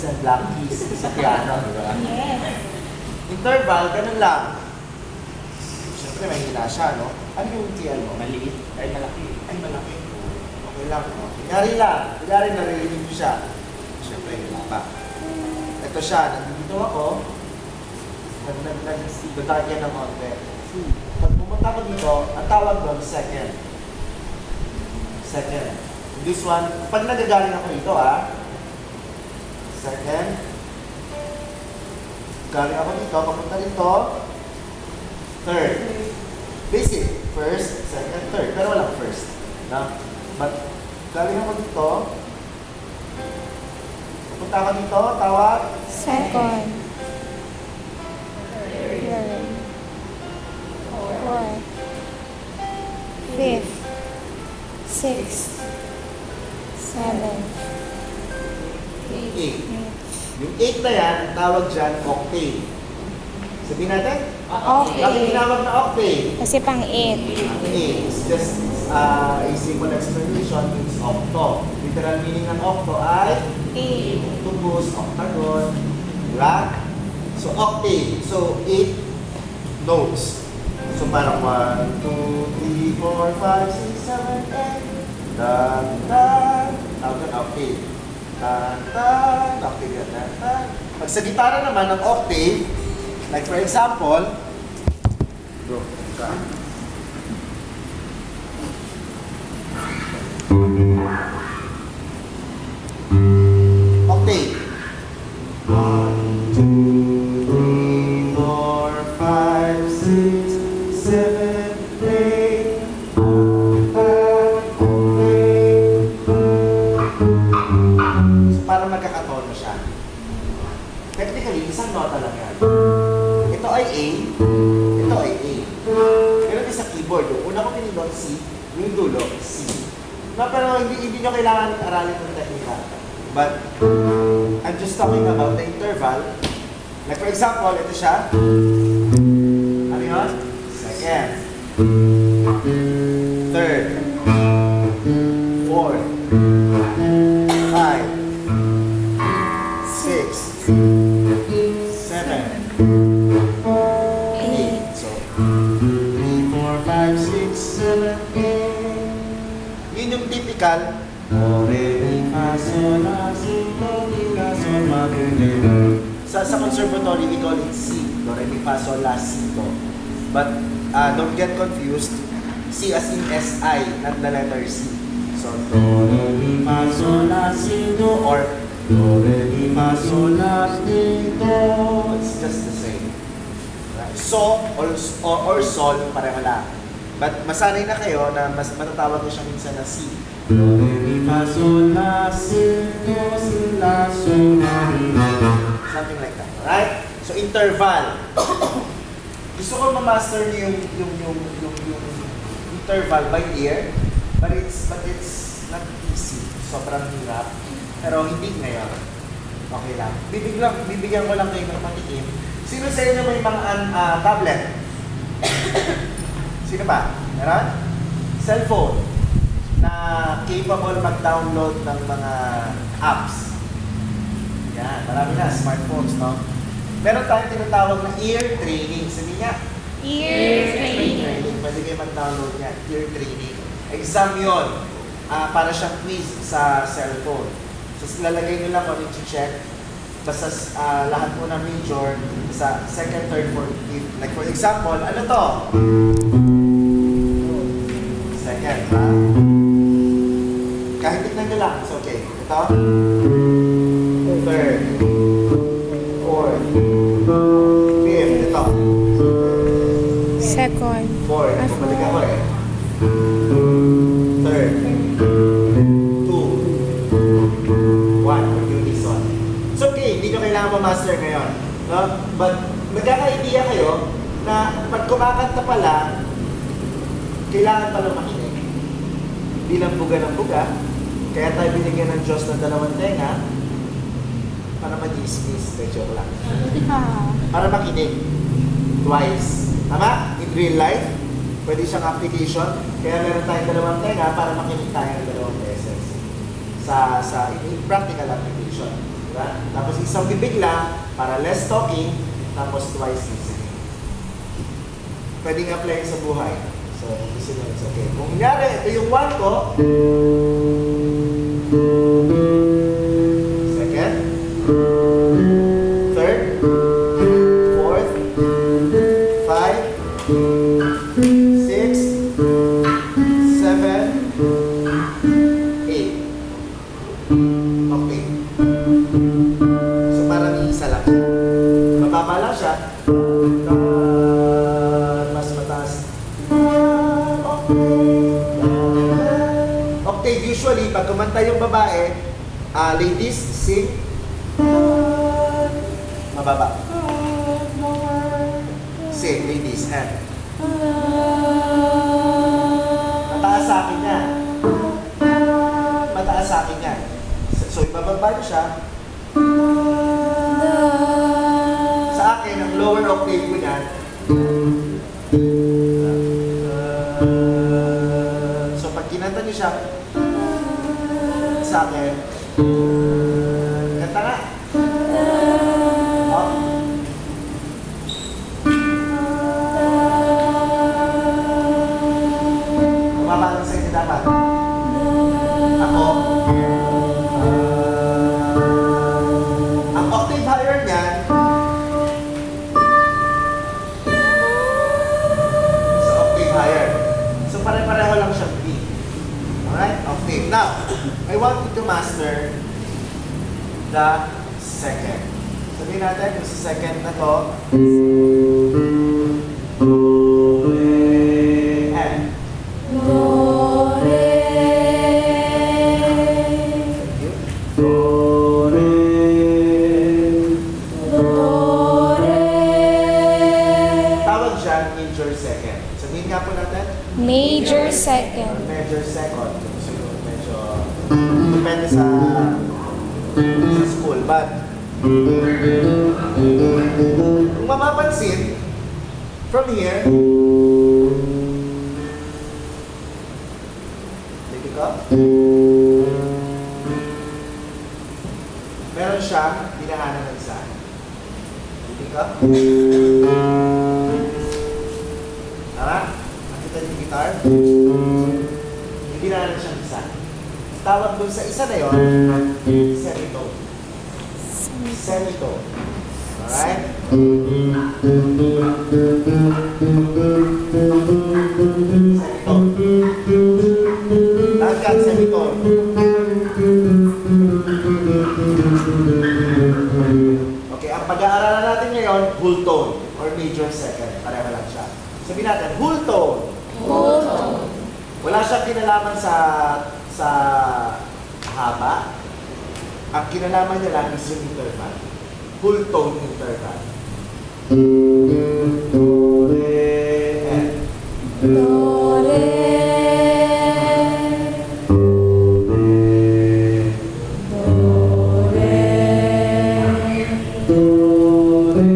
keys and black keys sa piano, di ba? Yes. Interval, ganun lang. Siyempre, mahina siya, no? Ano yung TL mo? Maliit. Ay, malaki. Ay, malaki. Okay lang. Kunyari lang. Kunyari, naririnig ko siya. Siyempre, wala pa. Ito siya, nandito ako. Nag-dark yan ng konti. Pag pumunta ko dito, ang tawag doon, second. Second. This one, pag nagagaling ako dito, second. Galing ako dito, papunta dito. Third. Basic. First, second, third. Pero walang first. No? But, galing ako dito. Papunta ako dito, tawag. Second. Third. Fourth. Fifth. Sixth. Seventh. Eight. Yung 8 na yan, ang tawag dyan, octave. Sabihin natin? Bakit Okay. tinawag na octave? Kasi pang 8. Octave is just a simple explanation, means octo. Literal meaning ng octo ay 8. octopus, octagon, diba? So, octave. So, 8 notes. So, parang 1, 2, 3, 4, 5, 6, 7, 8. Dan, dan. Tawag na octave. Dan, dan. Octave yan. Dan, dan. Pag sa gitara naman, ng octave, like for example, bro, ka. Octave. 1, 2, 3, 4, 5, 6, 7, 8. So, para magkakatono siya. Technically, isang nota lang yan. Ito ay A, ito ay A. Pero din sa keyboard, yung una ko pinindot C, yung dulo, C. No, pero hindi nyo kailangan aralin ng teknika. But, I'm just talking about the interval. Like for example, ito siya. Ano yun? Second. Third. Fourth. 5. 6. 7. 8. So, 3, 4, 5, 6, 7, 8. Yun yung typical. Do, re, mi, fa, sol, la, si, do, mi, la, sol, ma, do, re, mi. Sa conservatory, we call it C. Do, re, mi, fa, sol, la, si, do. But, don't get confused. C as in S-I, not the letter C. So, do, re, mi, fa, sol, la, si, do. Or, do, re, mi, fa, sol, la, si, do. It's just the same. Right? So, or sol, pareho lang. But masanay na kayo na matatawag ko siya minsan na C. Do, re, mi, fa, sol, la, si, do, si, la, sol, la, mi, do. Something like that. Alright? So, interval. Gusto ko ma-master niyo yung interval by ear, but it's not easy. Sobrang hirap. Pero hindi ngayon. Okay lang. Bibigyan ko lang kayo ng patikim. Sino sa inyo may mga tablet? Sino ba? Meron? Cellphone na capable mag-download ng mga apps. Yan, marami na, smartphones, no? Meron tayong tinatawag na ear training. Sabi niya, Ear training. Pwede kayo mag-download niya, ear training. Exam yun. Para siyang quiz sa cellphone. So, lalagay nyo lang kung ano check. Basta lahat po na major sa second, third, fourth, fifth. Like for example, ano to? Second, ha? Kahit tignan nyo lang, it's okay. Ito? Third. Fourth. Fifth. Ito. Second. Fourth. Bumalik ako eh. Third. Two. One. Yung this one. It's okay. Hindi nyo kailangan ma-master ngayon. No? But magkaka-idea kayo na pag kumakanta pala, kailangan pala makinig. Bilang buga ng buga, kaya tayo binigyan ng Diyos ng dalawang tenga para ma-dismiss. Joke lang. Para makinig. Twice. Tama? In real life, pwede siyang application. Kaya meron tayong dalawang tenga para makinig tayo ng dalawang beses. In practical application. Diba? Tapos Isang bibig lang para less talking, tapos twice listening. Pwedeng apply sa buhay. So, gusto nyo, it's okay. Kung kunyari, ito yung 1 ko. Second. Third. Fourth. 5. 6. 7. 8. Okay. So, parang isa lang siya. Mababa lang siya. Mas mataas. Octave, usually, pag kumanta yung babae, ladies, sing. Mababa. Sing, ladies, and. Mataas sa akin yan. Mataas sa akin yan. So, ibababa niyo siya. Sa akin, ang lower octave ko niyan. So, pag kinanta niyo siya, sa akin, kanta nga. Oh. Bumaba lang sa inyo dapat. Ako, ang octave higher niyan, sa octave higher. So, pare-pareho lang siya B. Alright? Octave. Now, I want you to master the second. Sabihin natin kung sa second na to. Do, re, and. Do, re. Thank you. Do, re. Do, re. Tawag siya major second. Sabihin nga po natin. Major second. Major second. Siguro medyo depende sa school. But kung mapapansin, from here, pick up. Meron siyang dinaanan ng isa. Pick up. Tama? Nakita niyo yung guitar? Hindi na siyang isa. Tawag dun sa isa na yun, semitone. Semitone. Alright? Semitone. Tangkat semitone. Okay, ang pag-aaralan natin ngayon, whole tone or major second. Pareho lang siya. Sabihin natin, whole tone. Whole tone. Wala siyang kinalaman sa haba. Ang kinalaman niya lang is yung interval. Whole tone interval. Do, re, and. Do, re. Do, re. Do, re. Do, re.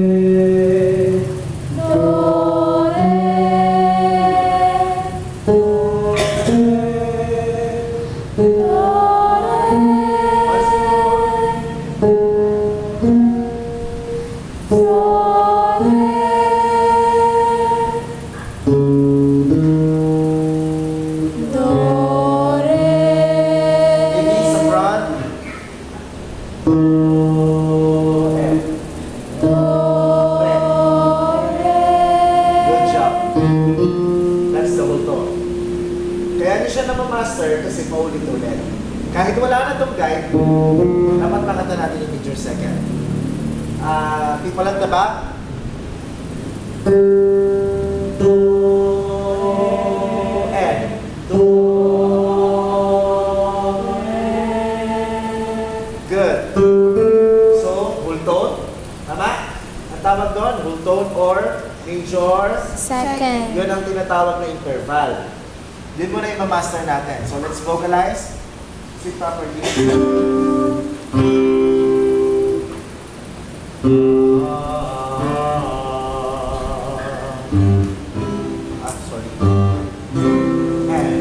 Master kasi paulit-ulit. Kahit wala na itong guide, dapat makata natin yung major second. People at the back. Do, and. Do, good. So, whole tone. Tama? Ang tawag doon, whole tone or major. Second. Yun ang tinatawag na interval. Yun muna yung ma-master natin. So, let's vocalize. Sit properly. Sorry. And.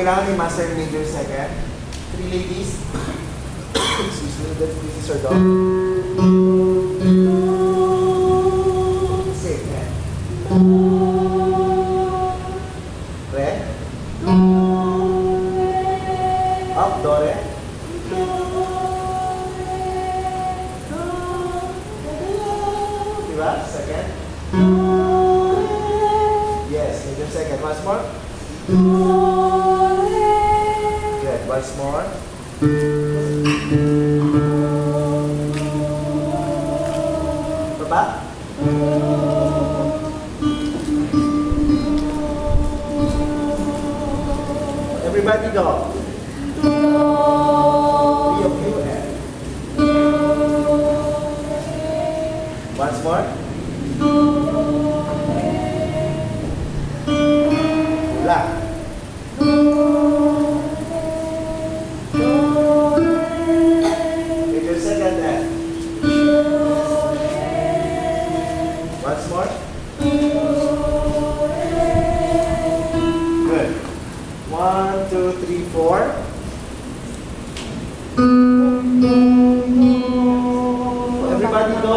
kailangan may master major second. 3 ladies. Excuse me, this is your dog. Same, eh? Re. Up, do, re. Diba? Second. Yes, major second. Once more. Good. Once more. Baba. Everybody go. Three of you and once more. La. Major second and once more. Good. 1, 2, 3, 4. Everybody go.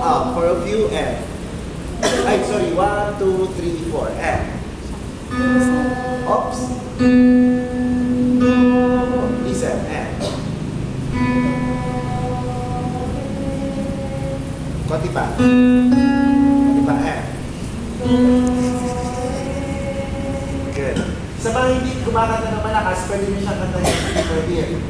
Up for a few and. Ay, sorry. 1, 2, 3, 4 and. Oops. Listen and. Konti pa. Konti pa and. Good. Sa mga hindi kumakanta ng malakas, pwede nyo siyang kantahin. Pwede yan.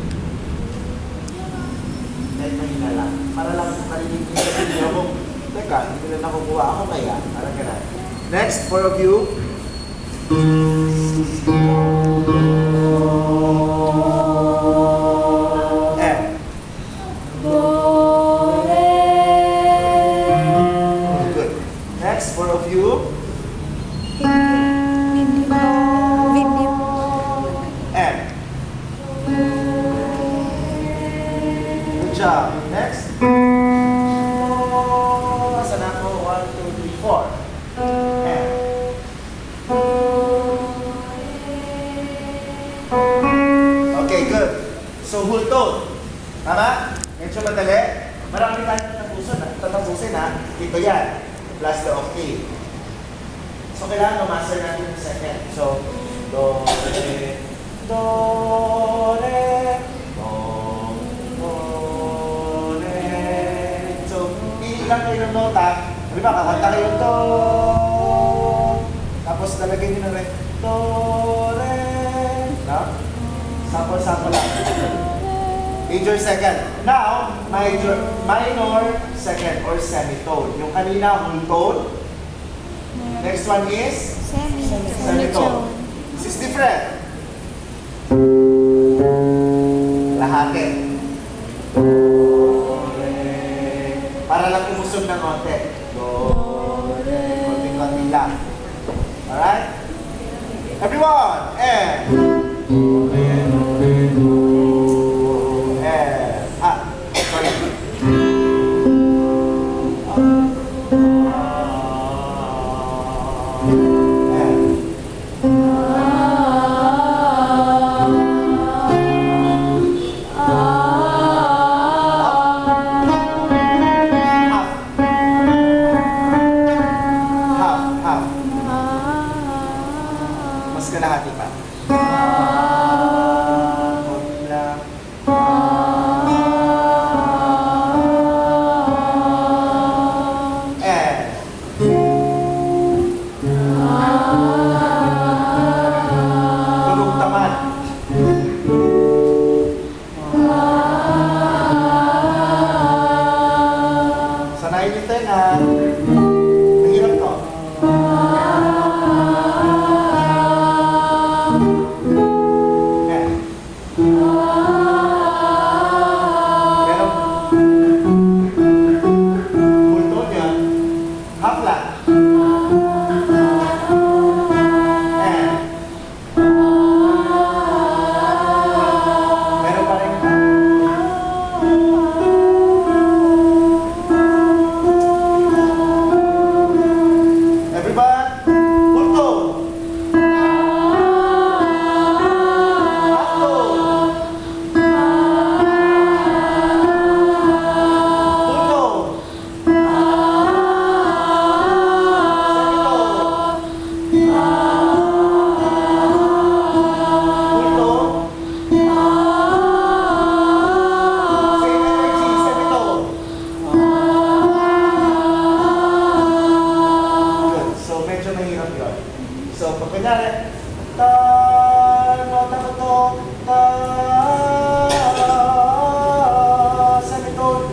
Kahit mahina lang. Para lang marinig nyo sa video mo. Teka, hindi ko na nakukuha ako kaya. Parang ganun. Next, four of you. And. Good. Next, four of you. And. Good job. Next. Asan ako? 1, 2, 3, 4. And. Okay, good. So, whole tone. Tama? Medyo madali. Marami tayong tatapusin ha. Dito yan. Plus the octave. So, kailangan master natin yung second. So, do, re, do, re, do, re. So, pili lang kayo ng nota. Sabi ba, kakanta kayo do. Tapos, lalagay nyo na rin do, re. No? Sample-sample lang. Major second. Now, minor second or semitone. Yung kanina, whole tone. Next one is semitone. This is different. Lahati. Para lang umusog ng konti. Do, re. Konti-konti lang. Alright? Everyone, and sorry. Mas kalahati pa. Konti lang. Tulog tamad. Sanayin nyo tayo na mahirap to. Everybody, kunyari, ta, nota ko to, ta, semitone,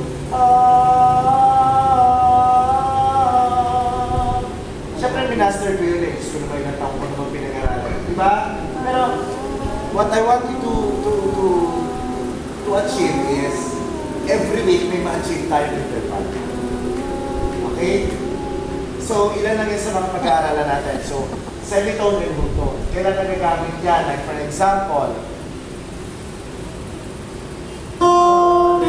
Siyempre, minaster ko yun eh. Gusto ko na ilang taong ko naman pinag-aralan. Diba? Pero, what I want you to achieve is, every week may ma-achieve tayo ng interval. Okay? So, ilan lang yan sa mga pag-aaralan natin. So, semitone and whole tone. Kailan nagagamit yan? Like, for example, whole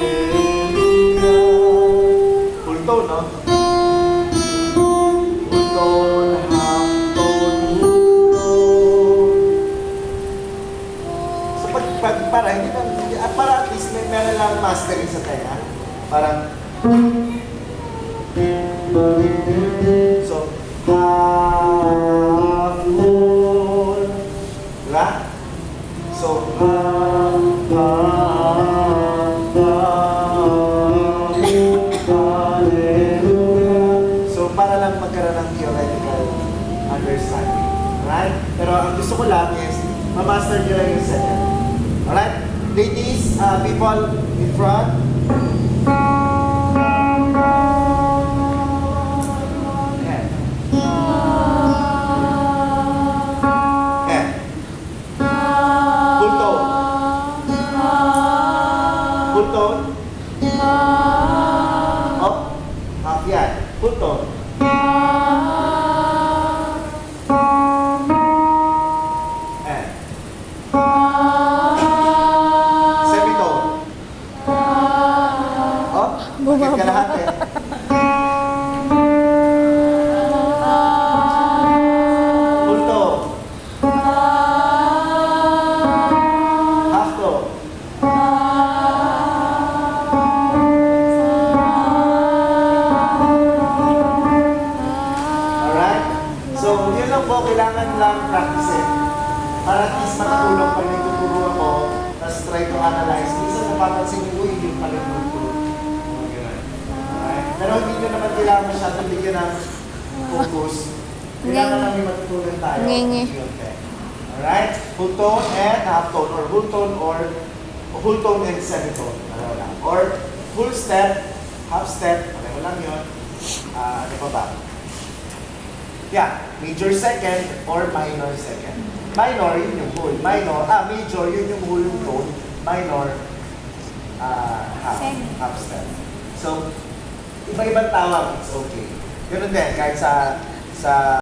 tone, no? Whole tone, half tone, whole tone. So, para, hindi na, para at least meron lang mastering sa tenga. Parang, so, half whole, diba? So, half, hallelujah. So, para lang magkaroon ng theoretical understanding. Alright? Pero ang gusto ko lang is, ma-master nyo lang yung second. Alright? Ladies, people in front. Full tone. Up. Half yan. Full tone. And. Semitone. Up. Bakit ka lahat eh? Full tone. Half tone. So, yun lang po, kailangan lang practice para at least makatulong pag nagtuturo ako, tapos try to analyze. Minsan napapansin nyo, uy, yung pala yung tuturo. Alright? Pero hindi nyo naman kailangan masyadong bigyan ng focus. Kailangan lang may matutunan tayo. Okay. Alright? Whole tone and half tone, or whole tone and semitone. Or full step, half step, pareho lang yun. Ano pa ba? Yeah, major second or minor second. Minor, yun yung whole. Major, yun yung whole tone. Minor, half step. So, iba-ibang tawag, it's okay. Ganun din, kahit sa